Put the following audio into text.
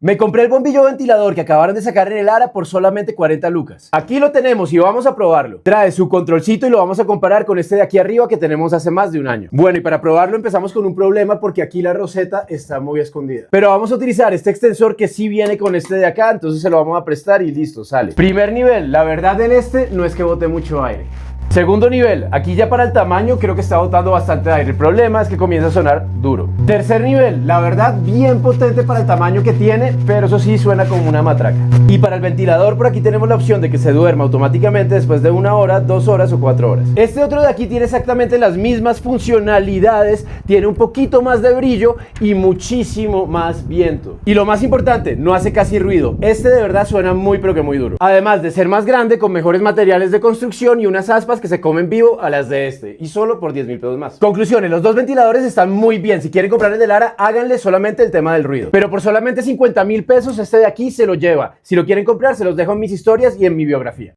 Me compré el bombillo ventilador que acabaron de sacar en el ARA por solamente 40 lucas. Aquí lo tenemos y vamos a probarlo. Trae su controlcito y lo vamos a comparar con este de aquí arriba que tenemos hace más de un año. Bueno, y para probarlo empezamos con un problema porque aquí la roseta está muy escondida. Pero vamos a utilizar este extensor que sí viene con este de acá, entonces se lo vamos a prestar y listo, sale. Primer nivel, la verdad en este no es que bote mucho aire. Segundo nivel, aquí ya para el tamaño creo que está botando bastante aire. El problema es que comienza a sonar duro. Tercer nivel, la verdad bien potente para el tamaño que tiene, pero eso sí suena como una matraca. Y para el ventilador por aquí tenemos la opción de que se duerma automáticamente después de 1 hora, 2 horas o 4 horas. Este otro de aquí tiene exactamente las mismas funcionalidades, tiene un poquito más de brillo y muchísimo más viento. Y lo más importante, no hace casi ruido. Este de verdad suena muy pero que muy duro. Además de ser más grande, con mejores materiales de construcción y unas aspas que se comen vivo a las de este, y solo por 10.000 pesos más. Conclusiones, los dos ventiladores están muy bien. Si quieren comprar el de Lara, háganle solamente el tema del ruido, pero por solamente 50.000 pesos este de aquí se lo lleva. Si lo quieren comprar, se los dejo en mis historias y en mi biografía.